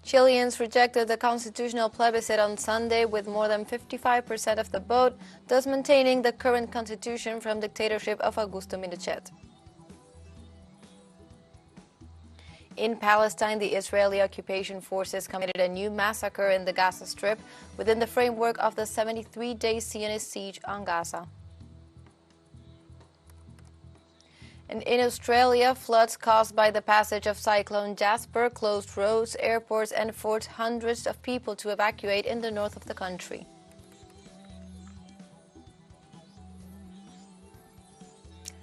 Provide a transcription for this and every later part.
Chileans rejected the constitutional plebiscite on Sunday with more than 55% of the vote, thus maintaining the current constitution from dictatorship of Augusto Pinochet. In Palestine, the Israeli occupation forces committed a new massacre in the Gaza Strip within the framework of the 73-day Zionist siege on Gaza. And in Australia, floods caused by the passage of Cyclone Jasper closed roads, airports, and forced hundreds of people to evacuate in the north of the country.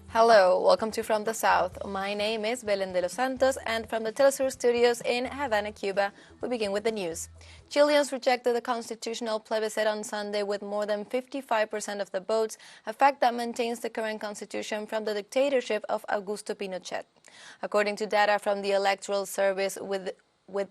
Hello, welcome to From the South. My name is Belén de los Santos, and from the teleSUR studios in Havana, Cuba, we begin with the news. Chileans rejected the constitutional plebiscite on Sunday with more than 55% of the votes, a fact that maintains the current constitution from the dictatorship of Augusto Pinochet. According to data from the Electoral Service, with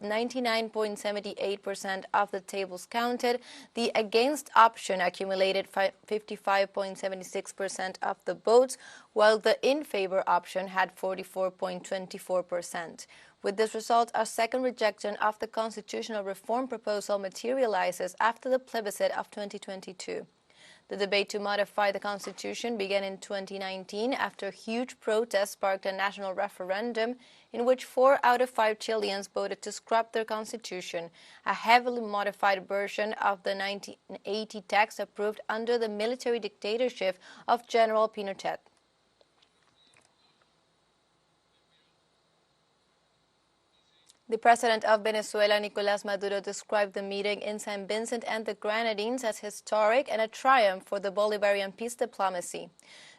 99.78% of the tables counted, the against option accumulated 55.76% of the votes, while the in favor option had 44.24%. With this result, a second rejection of the constitutional reform proposal materializes after the plebiscite of 2022. The debate to modify the constitution began in 2019 after huge protests sparked a national referendum in which 4 out of 5 Chileans voted to scrap their constitution, a heavily modified version of the 1980 text approved under the military dictatorship of General Pinochet. The president of Venezuela, Nicolás Maduro, described the meeting in San Vincent and the Grenadines as historic and a triumph for the Bolivarian peace diplomacy.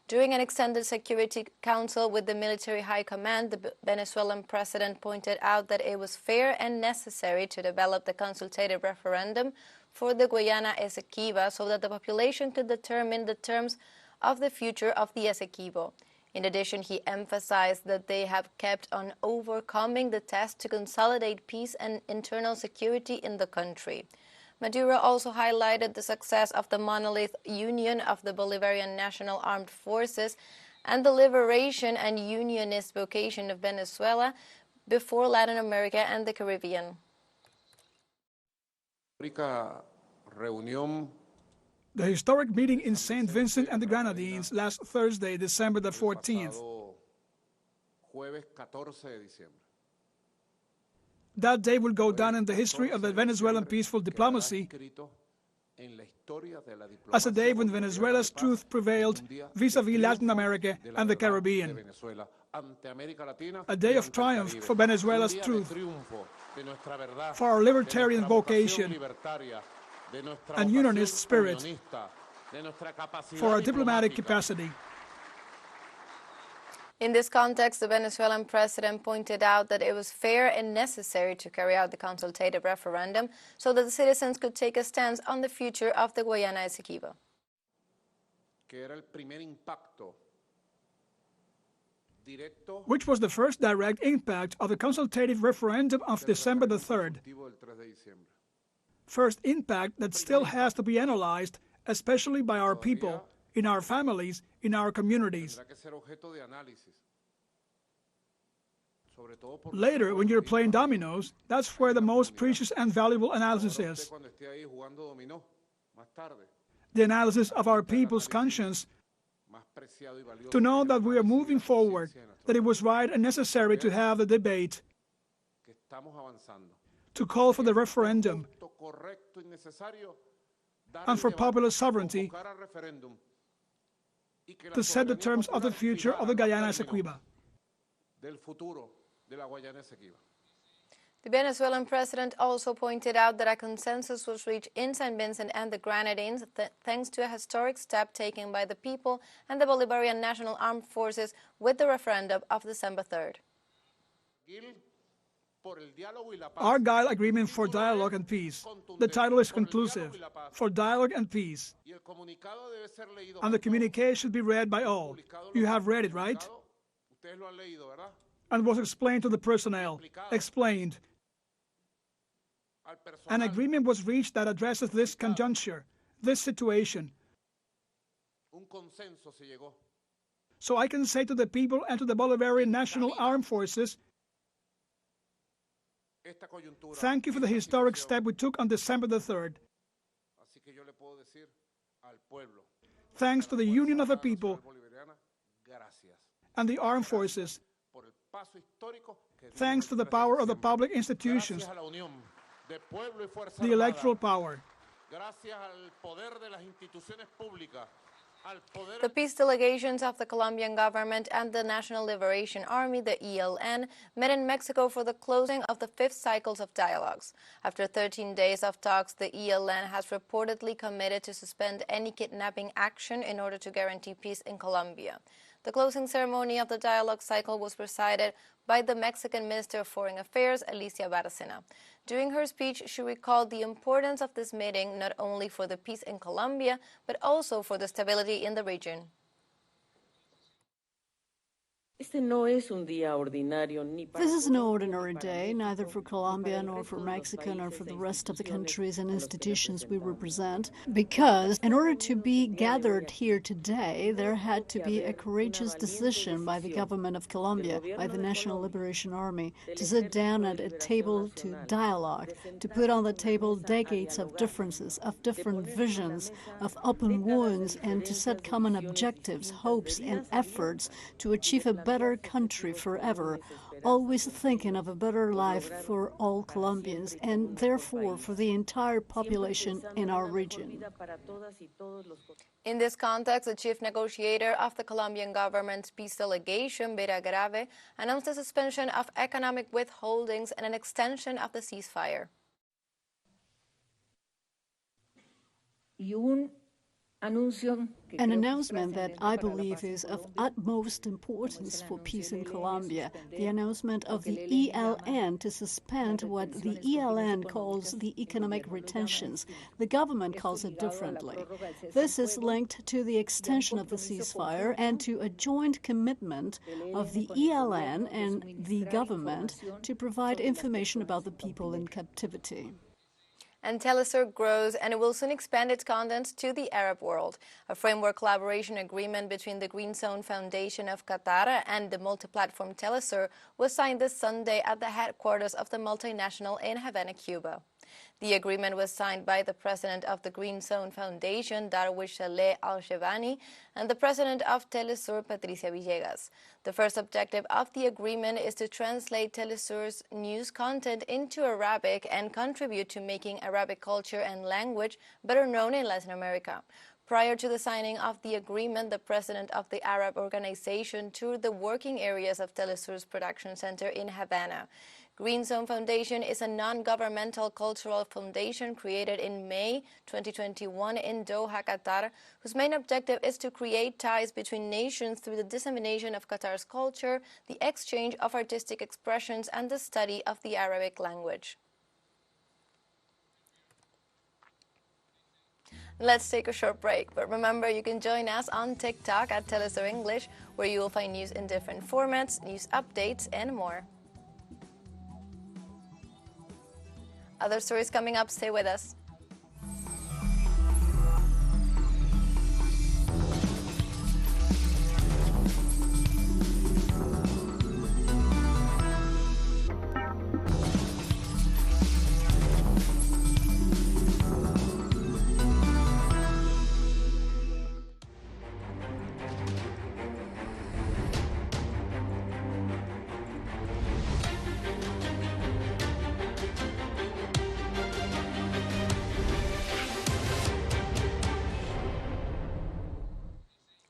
During an extended Security Council with the military high command, the Venezuelan president pointed out that it was fair and necessary to develop the consultative referendum for the Guayana Essequibo so that the population could determine the terms of the future of the Essequibo. In addition, he emphasized that they have kept on overcoming the test to consolidate peace and internal security in the country. Maduro also highlighted the success of the monolith union of the Bolivarian National Armed Forces and the liberation and unionist vocation of Venezuela before Latin America and the Caribbean. The historic meeting in St. Vincent and the Grenadines last Thursday, December the 14th. That day will go down in the history of the Venezuelan peaceful diplomacy as a day when Venezuela's truth prevailed vis-à-vis Latin America and the Caribbean. A day of triumph for Venezuela's truth, for our libertarian vocation and unionist spirit, for our diplomatic capacity. In this context, the Venezuelan president pointed out that it was fair and necessary to carry out the consultative referendum so that the citizens could take a stance on the future of the Guayana Essequibo. Which was the first direct impact of the consultative referendum of December the 3rd. First impact that still has to be analyzed, especially by our people, in our families, in our communities. Later, when you're playing dominoes, that's where the most precious and valuable analysis is. The analysis of our people's conscience, to know that we are moving forward, that it was right and necessary to have the debate, to call for the referendum, and for popular sovereignty, to set the terms of the future of the Guayana Essequibo. The Venezuelan president also pointed out that a consensus was reached in San Vincent and the Grenadines thanks to a historic step taken by the people and the Bolivarian National Armed Forces with the referendum of December 3rd. Argyle Agreement for Dialogue and Peace. The title is conclusive, for dialogue and peace. And the communique should be read by all. You have read it, right? And was explained to the personnel. Explained. An agreement was reached that addresses this conjuncture, this situation. So I can say to the people and to the Bolivarian National Armed Forces, Thank you for the historic step we took on December the 3rd. Thanks to the Union of the People and the armed forces. Thanks to the power of the public institutions, the electoral power. The peace delegations of the Colombian government and the National Liberation Army, the ELN, met in Mexico for the closing of the 5th cycles of dialogues. After 13 days of talks, the ELN has reportedly committed to suspend any kidnapping action in order to guarantee peace in Colombia. The closing ceremony of the dialogue cycle was presided by the Mexican Minister of Foreign Affairs, Alicia Bárcena. During her speech, she recalled the importance of this meeting not only for the peace in Colombia, but also for the stability in the region. This is no ordinary day, neither for Colombia nor for Mexico nor for the rest of the countries and institutions we represent, because in order to be gathered here today, there had to be a courageous decision by the government of Colombia, by the National Liberation Army, to sit down at a table to dialogue, to put on the table decades of differences, of different visions, of open wounds, and to set common objectives, hopes, and efforts to achieve a better country forever, always thinking of a better life for all Colombians and therefore for the entire population in our region. In this context, the chief negotiator of the Colombian government's peace delegation, Vera Grave, announced the suspension of economic withholdings and an extension of the ceasefire. An announcement that I believe is of utmost importance for peace in Colombia, the announcement of the ELN to suspend what the ELN calls the economic retentions. The government calls it differently. This is linked to the extension of the ceasefire and to a joint commitment of the ELN and the government to provide information about the people in captivity. And teleSUR grows, and it will soon expand its content to the Arab world. A framework collaboration agreement between the Green Zone Foundation of Qatar and the multi-platform teleSUR was signed this Sunday at the headquarters of the multinational in Havana, Cuba. The agreement was signed by the president of the Green Zone Foundation, Darwish Saleh Al-Shebani, and the president of teleSUR, Patricia Villegas. The first objective of the agreement is to translate teleSUR's news content into Arabic and contribute to making Arabic culture and language better known in Latin America. Prior to the signing of the agreement, the president of the Arab organization toured the working areas of teleSUR's production center in Havana. Green Zone Foundation is a non-governmental cultural foundation created in May 2021 in Doha, Qatar, whose main objective is to create ties between nations through the dissemination of Qatar's culture, the exchange of artistic expressions, and the study of the Arabic language. Let's take a short break, but remember you can join us on TikTok at teleSUR English, where you will find news in different formats, news updates, and more. Other stories coming up, stay with us.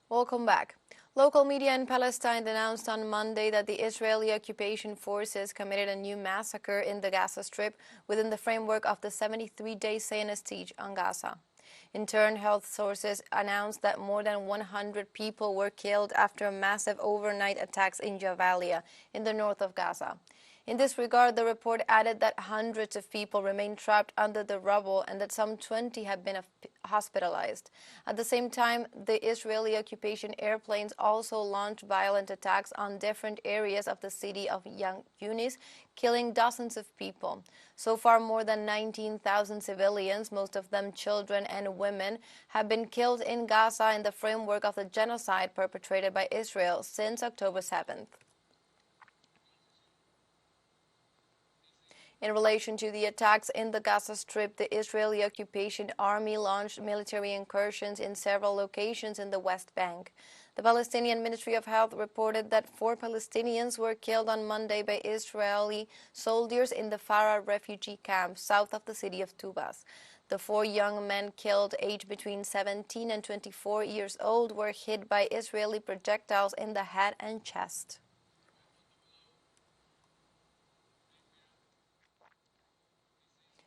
Welcome back. Local media in Palestine announced on Monday that the Israeli occupation forces committed a new massacre in the Gaza Strip within the framework of the 73-day Zionist siege on Gaza. In turn, health sources announced that more than 100 people were killed after massive overnight attacks in Jabalia, in the north of Gaza. In this regard, the report added that hundreds of people remain trapped under the rubble and that some 20 have been hospitalized. At the same time, the Israeli occupation airplanes also launched violent attacks on different areas of the city of Khan Yunis, killing dozens of people. So far, more than 19,000 civilians, most of them children and women, have been killed in Gaza in the framework of the genocide perpetrated by Israel since October 7th. In relation to the attacks in the Gaza Strip, the Israeli occupation army launched military incursions in several locations in the West Bank. The Palestinian Ministry of Health reported that 4 Palestinians were killed on Monday by Israeli soldiers in the Farah refugee camp south of the city of Tubas. The 4 young men killed, aged between 17 and 24 years old, were hit by Israeli projectiles in the head and chest.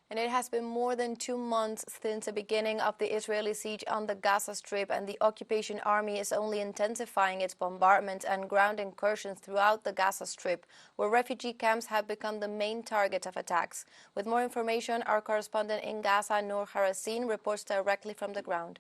And it has been more than 2 months since the beginning of the Israeli siege on the Gaza Strip, and the occupation army is only intensifying its bombardment and ground incursions throughout the Gaza Strip, where refugee camps have become the main target of attacks. With more information, our correspondent in Gaza, Noor Harasin, reports directly from the ground.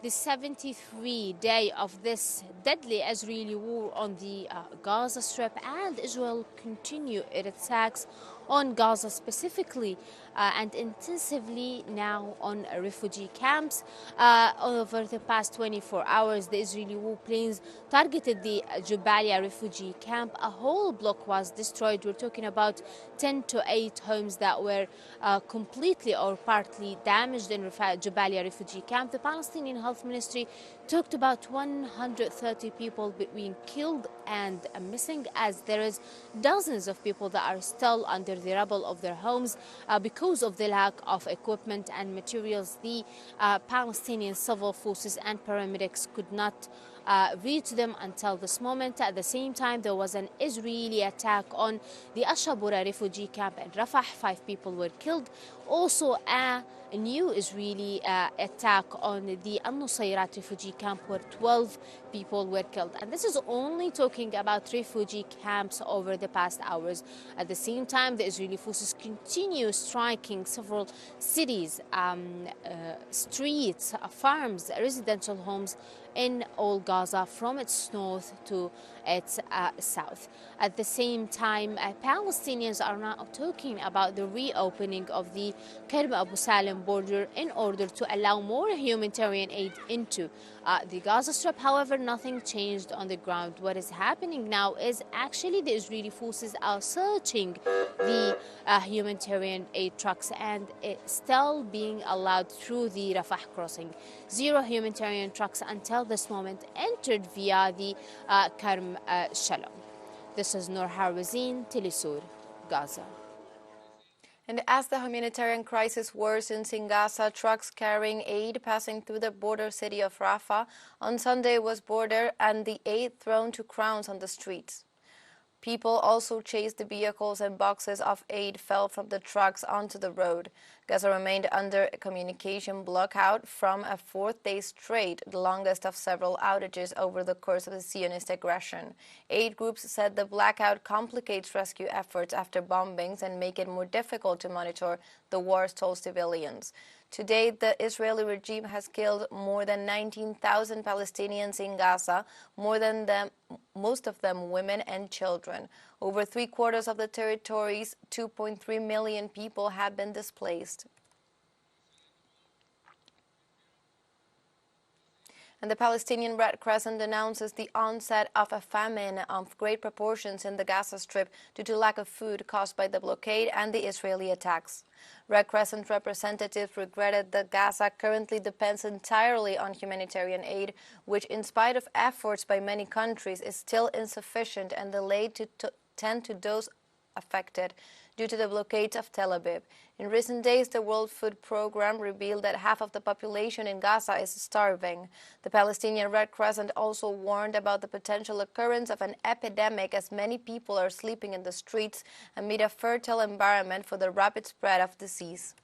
The 73rd day of this deadly Israeli war on the Gaza Strip, and Israel continue its attacks on Gaza specifically and intensively now on refugee camps. Over the past 24 hours, the Israeli warplanes targeted the Jabalia refugee camp. A whole block was destroyed. We're talking about 10 to 8 homes that were completely or partly damaged in Jabalia refugee camp. The Palestinian Health Ministry talked about 130 people between killed and missing, as there is dozens of people that are still under the rubble of their homes because of the lack of equipment and materials. The Palestinian civil forces and paramedics could not reach them until this moment. At the same time, there was an Israeli attack on the Ashabura refugee camp in Rafah. 5 people were killed. Also, a new Israeli attack on the Al-Nusayrat refugee camp, where 12 people were killed. And this is only talking about refugee camps over the past hours. At the same time, the Israeli forces continue striking several cities, streets, farms, residential homes in all Gaza, from its north to its south. At the same time, Palestinians are now talking about the reopening of the Kerem Abu Salim border in order to allow more humanitarian aid into the Gaza Strip. However, nothing changed on the ground. What is happening now is actually the Israeli forces are searching the humanitarian aid trucks, and it's still being allowed through the Rafah crossing. 0 humanitarian trucks until this moment entered via the Kerem Shalom. This is Noor Harasin, teleSUR, Gaza. And as the humanitarian crisis worsens in Gaza, trucks carrying aid passing through the border city of Rafah on Sunday was boarded and the aid thrown to crowns on the streets. People also chased the vehicles, and boxes of aid fell from the trucks onto the road. Gaza remained under a communication blackout from a 4th day straight, the longest of several outages over the course of the Zionist aggression. Aid groups said the blackout complicates rescue efforts after bombings and make it more difficult to monitor the war's toll civilians. To date, the Israeli regime has killed more than 19,000 Palestinians in Gaza, most of them women and children. Over 3/4 of the territory's 2.3 million people have been displaced. And the Palestinian Red Crescent announces the onset of a famine of great proportions in the Gaza Strip due to lack of food caused by the blockade and the Israeli attacks. Red Crescent representatives regretted that Gaza currently depends entirely on humanitarian aid, which, in spite of efforts by many countries, is still insufficient and delayed to tend to those affected due to the blockades of Tel Aviv. In recent days, the World Food Programme revealed that half of the population in Gaza is starving. The Palestinian Red Crescent also warned about the potential occurrence of an epidemic, as many people are sleeping in the streets amid a fertile environment for the rapid spread of disease.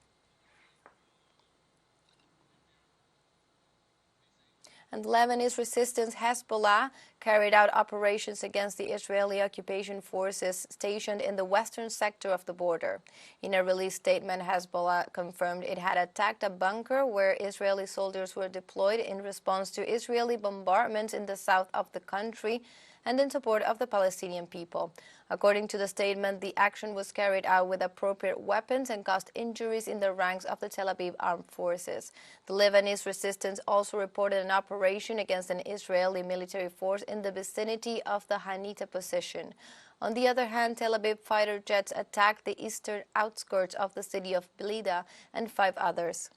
And Lebanese resistance Hezbollah carried out operations against the Israeli occupation forces stationed in the western sector of the border. In a release statement, Hezbollah confirmed it had attacked a bunker where Israeli soldiers were deployed in response to Israeli bombardments in the south of the country, and in support of the Palestinian people. According to the statement, the action was carried out with appropriate weapons and caused injuries in the ranks of the Tel Aviv armed forces. The Lebanese resistance also reported an operation against an Israeli military force in the vicinity of the Hanita position. On the other hand, Tel Aviv fighter jets attacked the eastern outskirts of the city of Blida and 5 others.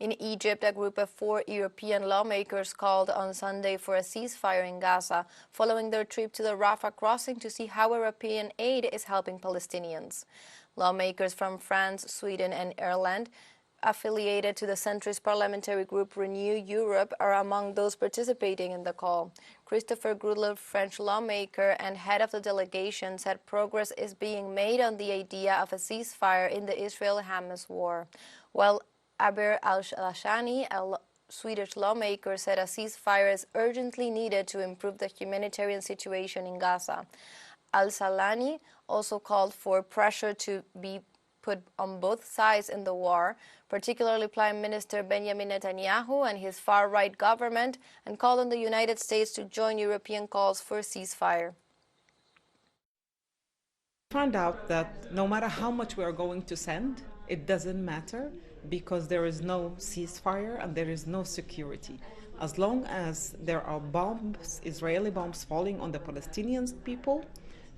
In Egypt, a group of 4 European lawmakers called on Sunday for a ceasefire in Gaza, following their trip to the Rafah crossing to see how European aid is helping Palestinians. Lawmakers from France, Sweden, and Ireland, affiliated to the centrist parliamentary group Renew Europe, are among those participating in the call. Christopher Grudler, French lawmaker and head of the delegation, said progress is being made on the idea of a ceasefire in the Israel-Hamas war, while Aber al-Lashani, a Swedish lawmaker, said a ceasefire is urgently needed to improve the humanitarian situation in Gaza. Al-Salani also called for pressure to be put on both sides in the war, particularly Prime Minister Benjamin Netanyahu and his far-right government, and called on the United States to join European calls for a ceasefire. Found out that no matter how much we are going to send, it doesn't matter, because there is no ceasefire and there is no security. As long as there are bombs, Israeli bombs falling on the Palestinian people,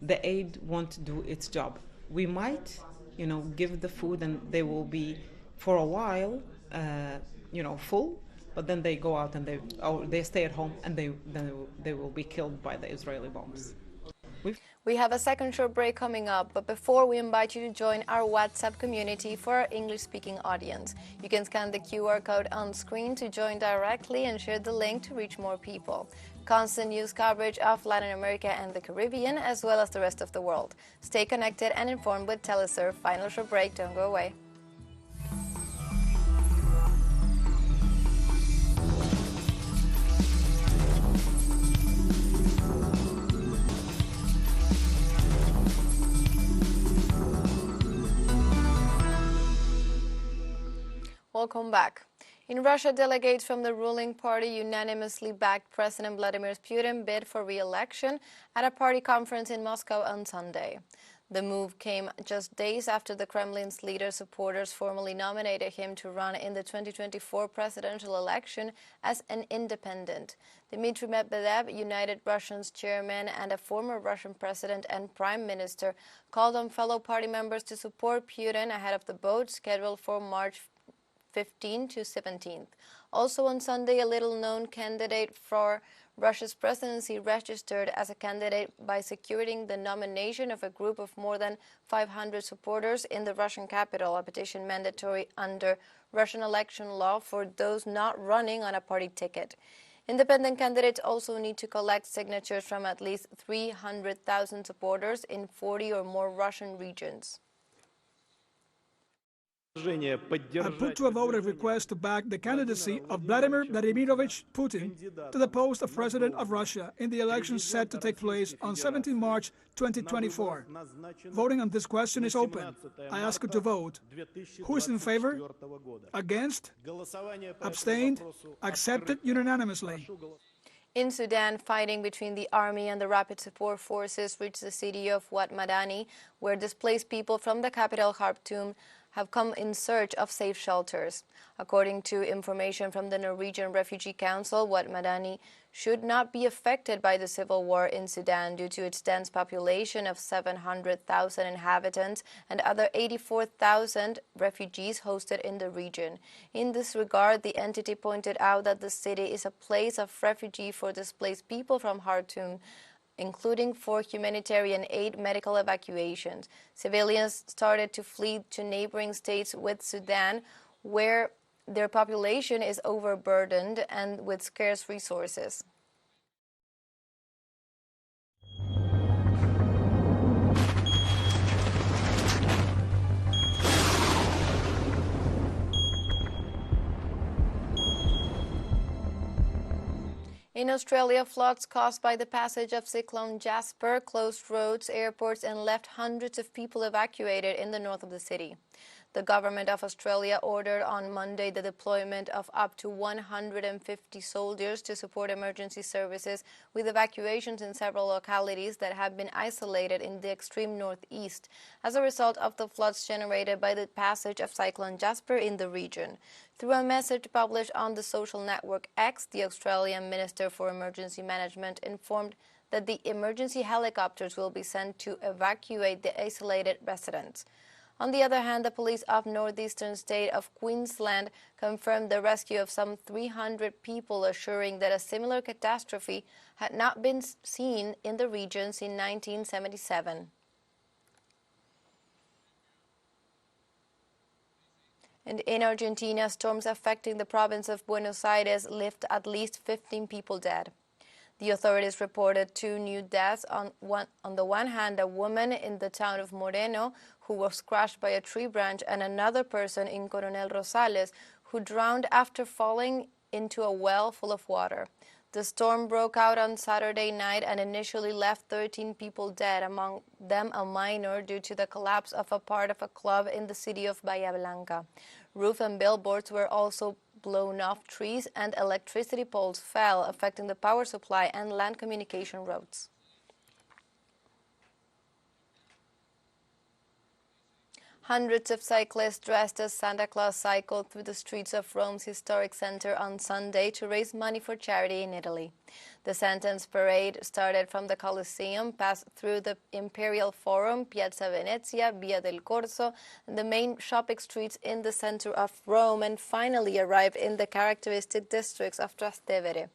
the aid won't do its job. We might, give the food and they will be, for a while, full, but then they go out and they stay at home and they will be killed by the Israeli bombs. We have a second short break coming up, but before, we invite you to join our WhatsApp community for our English-speaking audience. You can scan the QR code on screen to join directly and share the link to reach more people. Constant news coverage of Latin America and the Caribbean, as well as the rest of the world. Stay connected and informed with teleSUR. Final short break, don't go away. Welcome back. In Russia, delegates from the ruling party unanimously backed President Vladimir Putin's bid for re-election at a party conference in Moscow on Sunday. The move came just days after the Kremlin's leader's supporters formally nominated him to run in the 2024 presidential election as an independent. Dmitry Medvedev, United Russians chairman and a former Russian president and prime minister, called on fellow party members to support Putin ahead of the vote scheduled for March 15 to 17th. Also on Sunday, a little-known candidate for Russia's presidency registered as a candidate by securing the nomination of a group of more than 500 supporters in the Russian capital, a petition mandatory under Russian election law for those not running on a party ticket. Independent candidates also need to collect signatures from at least 300,000 supporters in 40 or more Russian regions. I put to a vote a request to back the candidacy of Vladimir Vladimirovich Putin to the post of President of Russia in the elections set to take place on 17 March 2024. Voting on this question is open. I ask you to vote. Who is in favor? Against? Abstained? Accepted unanimously. In Sudan, fighting between the army and the rapid support forces reached the city of Wat Madani, where displaced people from the capital Khartoum have come in search of safe shelters. According to information from the Norwegian Refugee Council, Wat Madani should not be affected by the civil war in Sudan due to its dense population of 700,000 inhabitants and other 84,000 refugees hosted in the region. In this regard, the entity pointed out that the city is a place of refuge for displaced people from Khartoum, including for humanitarian aid, medical evacuations. Civilians started to flee to neighboring states with Sudan, where their population is overburdened and with scarce resources. In Australia, floods caused by the passage of Cyclone Jasper closed roads, airports, and left hundreds of people evacuated in the north of the city. The government of Australia ordered on Monday the deployment of up to 150 soldiers to support emergency services with evacuations in several localities that have been isolated in the extreme northeast as a result of the floods generated by the passage of Cyclone Jasper in the region. Through a message published on the social network X, the Australian Minister for Emergency Management informed that the emergency helicopters will be sent to evacuate the isolated residents. On the other hand, the police of northeastern state of Queensland confirmed the rescue of some 300 people, assuring that a similar catastrophe had not been seen in the region since 1977. And in Argentina, storms affecting the province of Buenos Aires left at least 15 people dead. The authorities reported 2 new deaths. On the one hand, a woman in the town of Moreno who was crushed by a tree branch, and another person in Coronel Rosales who drowned after falling into a well full of water. The storm broke out on Saturday night and initially left 13 people dead, among them a minor, due to the collapse of a part of a club in the city of Bahia Blanca. Roof and billboards were also blown off, trees and electricity poles fell, affecting the power supply and land communication roads. Hundreds of cyclists dressed as Santa Claus cycled through the streets of Rome's historic center on Sunday to raise money for charity in Italy. The Sentence Parade started from the Colosseum, passed through the Imperial Forum, Piazza Venezia, Via del Corso, and the main shopping streets in the center of Rome, and finally arrived in the characteristic districts of Trastevere.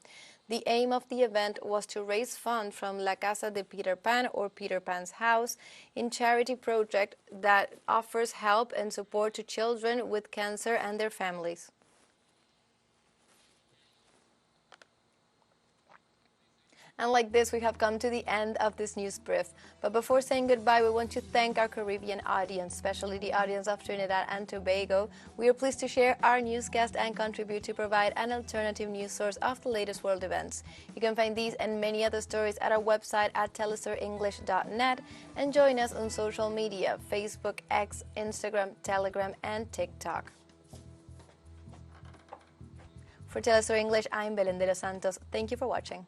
The aim of the event was to raise funds from La Casa de Peter Pan, or Peter Pan's House, a charity project that offers help and support to children with cancer and their families. And like this, we have come to the end of this news brief. But before saying goodbye, we want to thank our Caribbean audience, especially the audience of Trinidad and Tobago. We are pleased to share our newscast and contribute to provide an alternative news source of the latest world events. You can find these and many other stories at our website at telesurenglish.net, and join us on social media: Facebook, X, Instagram, Telegram, and TikTok. For TeleSUR English, I'm Belén de los Santos. Thank you for watching.